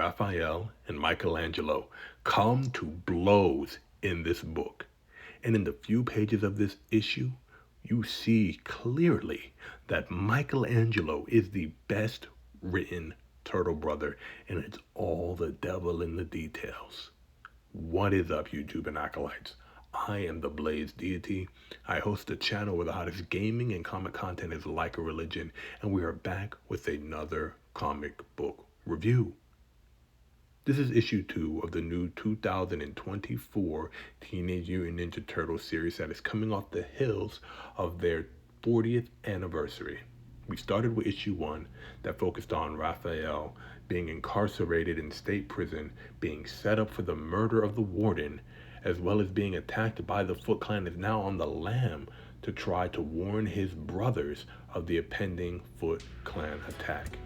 Raphael and Michelangelo come to blows in this book. And in the few pages of this issue, you see clearly that Michelangelo is the best written turtle brother, and it's all the devil in the details. What is up, YouTube and acolytes? I am the Theblazingdeity. I host a channel where the hottest gaming and comic content is like a religion, and we are back with another comic book review. This is issue 2 of the new 2024 Teenage Mutant Ninja Turtles series that is coming off the heels of their 40th anniversary. We started with issue 1 that focused on Raphael being incarcerated in state prison, being set up for the murder of the warden, as well as being attacked by the Foot Clan, is now on the lam to try to warn his brothers of the impending Foot Clan attack.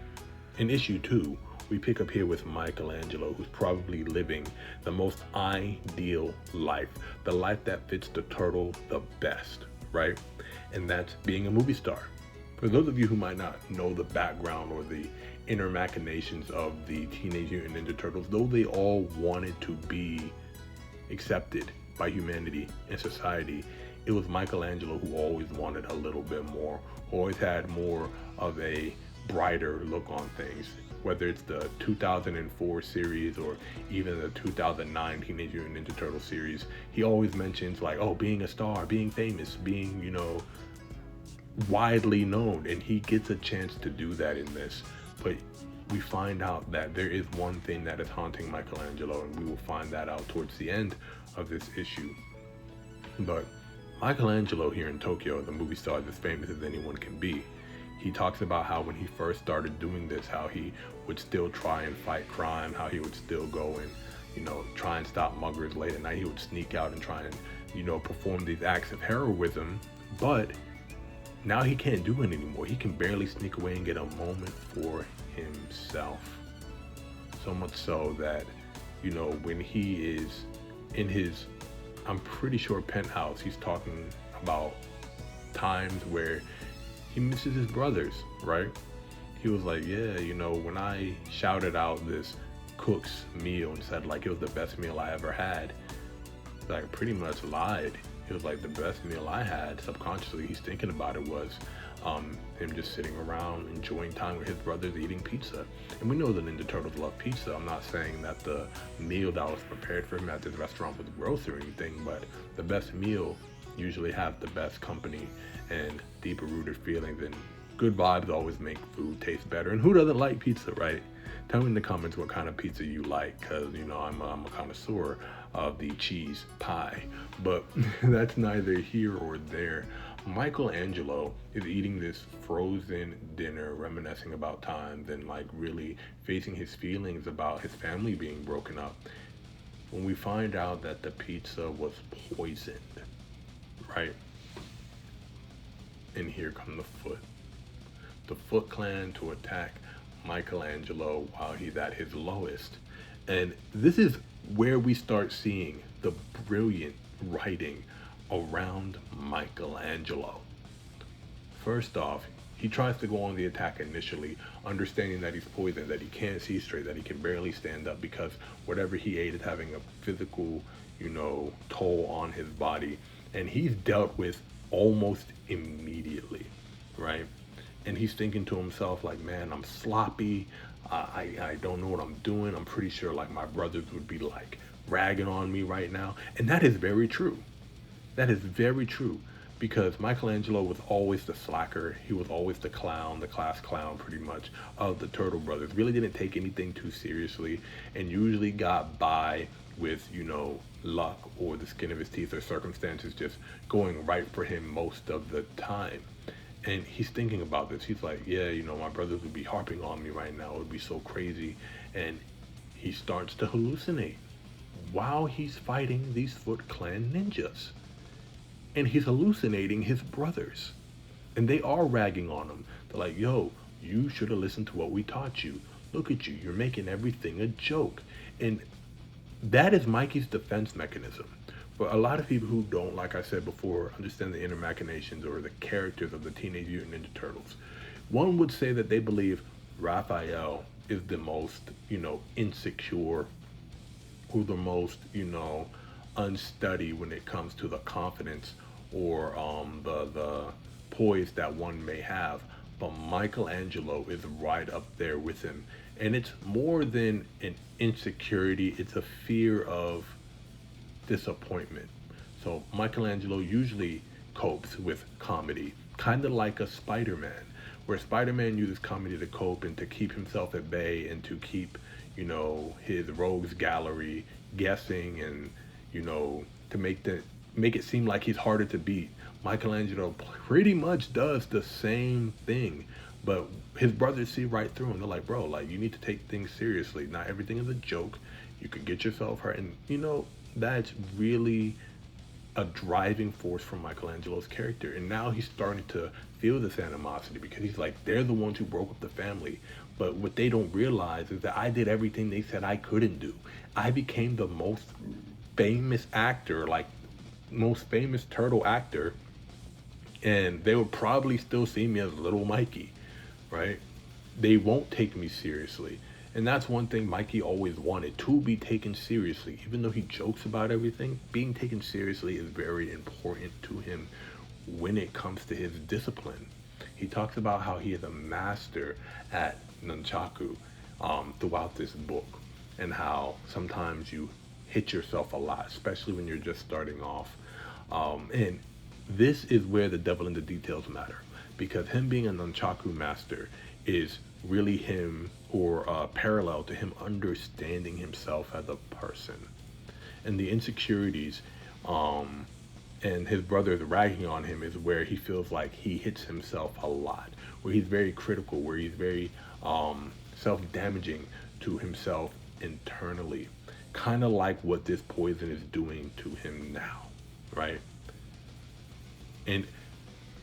In issue 2, we pick up here with Michelangelo, who's probably living the most ideal life, the life that fits the turtle the best, right? And that's being a movie star. For those of you who might not know the background or the inner machinations of the Teenage Mutant Ninja Turtles, though they all wanted to be accepted by humanity and society, it was Michelangelo who always wanted a little bit more, always had more of a brighter look on things. Whether it's the 2004 series or even the 2009 Teenage Mutant Ninja Turtle series, he always mentions like, oh, being a star, being famous, being, widely known, and he gets a chance to do that in this. But we find out that there is one thing that is haunting Michelangelo, and we will find that out towards the end of this issue. But Michelangelo here in Tokyo, the movie star, is as famous as anyone can be. He talks about how when he first started doing this, how he would still try and fight crime, how he would still go and, try and stop muggers late at night. He would sneak out and try and, perform these acts of heroism. But now he can't do it anymore. He can barely sneak away and get a moment for himself. So much so that, when he is in his, I'm pretty sure, penthouse, he's talking about times where he misses his brothers, right? He was like, yeah, when I shouted out this cook's meal and said like it was the best meal I ever had, like pretty much lied. It was like the best meal I had. Subconsciously, he's thinking about it was him just sitting around enjoying time with his brothers, eating pizza. And we know the Ninja Turtles love pizza. I'm not saying that the meal that was prepared for him at this restaurant was gross or anything, but the best meal usually have the best company and deeper rooted feelings, and good vibes always make food taste better. And who doesn't like pizza, right? Tell me in the comments what kind of pizza you like, because I'm a connoisseur of the cheese pie. But that's neither here or there. Michelangelo is eating this frozen dinner, reminiscing about times and like really facing his feelings about his family being broken up, when we find out that the pizza was poisoned, right? And here come the Foot Clan to attack Michelangelo while he's at his lowest. And this is where we start seeing the brilliant writing around Michelangelo. First off, he tries to go on the attack initially, understanding that he's poisoned, that he can't see straight, that he can barely stand up because whatever he ate is having a physical, toll on his body. And he's dealt with almost immediately, right? And he's thinking to himself like, man, I'm sloppy. I don't know what I'm doing. I'm pretty sure like my brothers would be like ragging on me right now. And that is very true. That is very true, because Michelangelo was always the slacker. He was always the clown, the class clown pretty much of the Turtle brothers. Really didn't take anything too seriously and usually got by with, luck or the skin of his teeth or circumstances just going right for him most of the time. And he's thinking about this. He's like, yeah, my brothers would be harping on me right now. It would be so crazy. And he starts to hallucinate while he's fighting these Foot Clan ninjas. And he's hallucinating his brothers. And they are ragging on him. They're like, yo, you should have listened to what we taught you. Look at you. You're making everything a joke. And that is Mikey's defense mechanism. For a lot of people who don't, like I said before, understand the inner machinations or the characters of the Teenage Mutant Ninja Turtles, one would say that they believe Raphael is the most, insecure, who's the most, unstudied when it comes to the confidence or the poise that one may have. But Michelangelo is right up there with him. And it's more than an insecurity, it's a fear of disappointment. So Michelangelo usually copes with comedy, kind of like a Spider-Man, where Spider-Man uses comedy to cope and to keep himself at bay and to keep, his rogues gallery guessing and, to make it seem like he's harder to beat. Michelangelo pretty much does the same thing, but his brothers see right through him. They're like, bro, like, you need to take things seriously. Not everything is a joke. You could get yourself hurt. And, that's really a driving force for Michelangelo's character. And now he's starting to feel this animosity because he's like, they're the ones who broke up the family. But what they don't realize is that I did everything they said I couldn't do. I became the most famous actor, like most famous turtle actor, and they would probably still see me as little Mikey, right? They won't take me seriously. And that's one thing Mikey always wanted, to be taken seriously. Even though he jokes about everything, being taken seriously is very important to him when it comes to his discipline. He talks about how he is a master at nunchaku throughout this book, and how sometimes you hit yourself a lot, especially when you're just starting off. And this is where the devil in the details matter, because him being a nunchaku master is really him, or parallel to him understanding himself as a person. And the insecurities and his brothers ragging on him is where he feels like he hits himself a lot, where he's very critical, where he's very self-damaging to himself internally, kind of like what this poison is doing to him now, right? And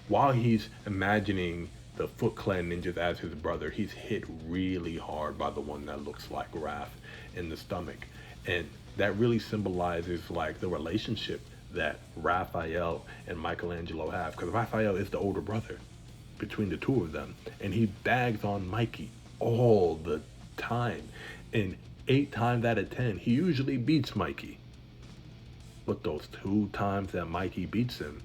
while he's imagining the Foot Clan ninjas as his brother, he's hit really hard by the one that looks like Raph in the stomach. And that really symbolizes like the relationship that Raphael and Michelangelo have, because Raphael is the older brother between the two of them, and he bags on Mikey all the time. And 8 times out of 10, he usually beats Mikey. But those 2 times that Mikey beats him,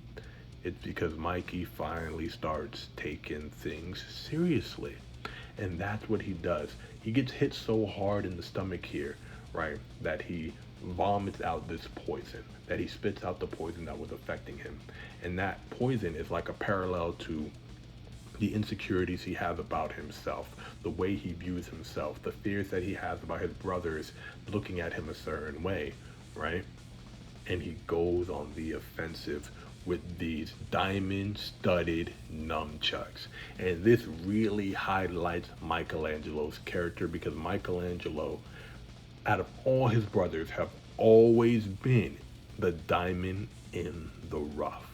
it's because Mikey finally starts taking things seriously. And that's what he does. He gets hit so hard in the stomach here, right, that he vomits out this poison, that he spits out the poison that was affecting him. And that poison is like a parallel to the insecurities he has about himself, the way he views himself, the fears that he has about his brothers looking at him a certain way, right? And he goes on the offensive with these diamond-studded nunchucks. And this really highlights Michelangelo's character, because Michelangelo, out of all his brothers, have always been the diamond in the rough,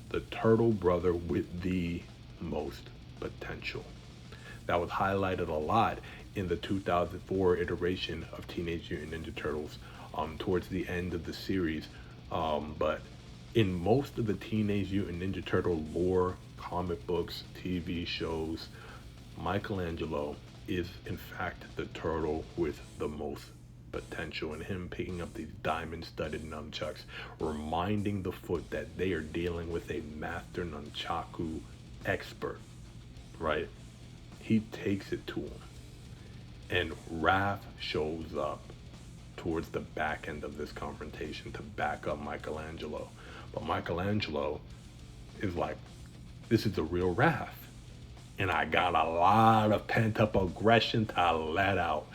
the turtle brother with the most potential. That was highlighted a lot in the 2004 iteration of Teenage Mutant Ninja Turtles towards the end of the series. But in most of the Teenage Mutant Ninja Turtle lore, comic books, TV shows, Michelangelo is in fact the turtle with the most potential, and him picking up these diamond-studded nunchucks, reminding the Foot that they are dealing with a master nunchaku expert, right? He takes it to him, and Raph shows up towards the back end of this confrontation to back up Michelangelo. But Michelangelo is like, this is the real Raph, and I got a lot of pent-up aggression to let out.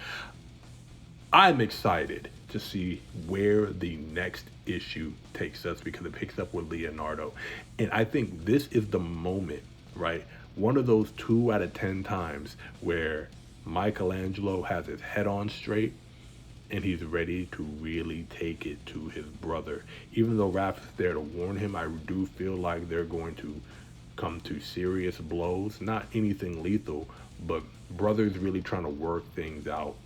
I'm excited to see where the next issue takes us, because it picks up with Leonardo. And I think this is the moment, right? One of those 2 out of 10 times where Michelangelo has his head on straight and he's ready to really take it to his brother. Even though Raph is there to warn him, I do feel like they're going to come to serious blows. Not anything lethal, but brothers really trying to work things out.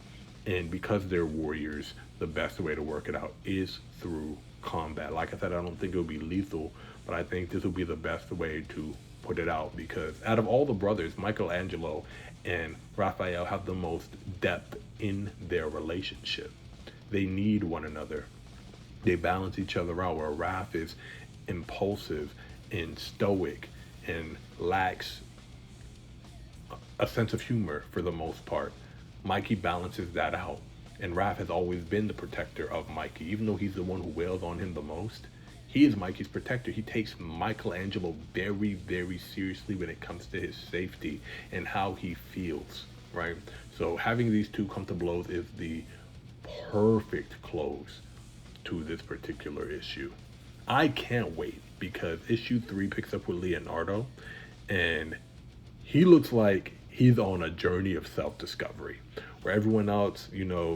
And because they're warriors, the best way to work it out is through combat. Like I said, I don't think it'll be lethal, but I think this will be the best way to put it out, because out of all the brothers, Michelangelo and Raphael have the most depth in their relationship. They need one another. They balance each other out, where Raph is impulsive and stoic and lacks a sense of humor for the most part. Mikey balances that out. And Raph has always been the protector of Mikey. Even though he's the one who wails on him the most, he is Mikey's protector. He takes Michelangelo very, very seriously when it comes to his safety and how he feels, right? So having these two come to blows is the perfect close to this particular issue. I can't wait, because issue 3 picks up with Leonardo, and he looks like he's on a journey of self-discovery, where everyone else,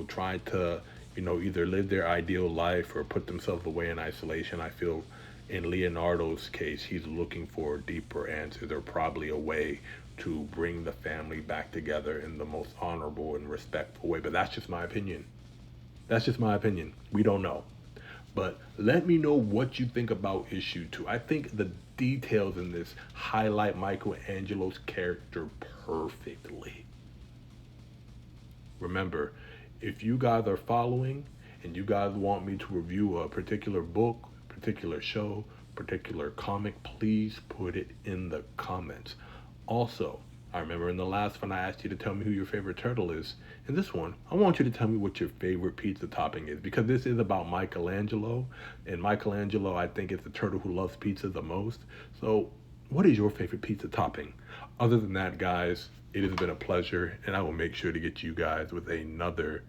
tried to, either live their ideal life or put themselves away in isolation. I feel in Leonardo's case, he's looking for deeper answers, or probably a way to bring the family back together in the most honorable and respectful way. But that's just my opinion. That's just my opinion. We don't know. But let me know what you think about issue 2. I think the details in this highlight Michelangelo's character perfectly. Remember, if you guys are following and you guys want me to review a particular book, particular show, particular comic, please put it in the comments. Also, I remember in the last one I asked you to tell me who your favorite turtle is. In this one, I want you to tell me what your favorite pizza topping is, because this is about Michelangelo, and Michelangelo, I think, is the turtle who loves pizza the most. So what is your favorite pizza topping? Other than that, guys, it has been a pleasure, and I will make sure to get you guys with another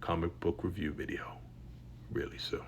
comic book review video really soon.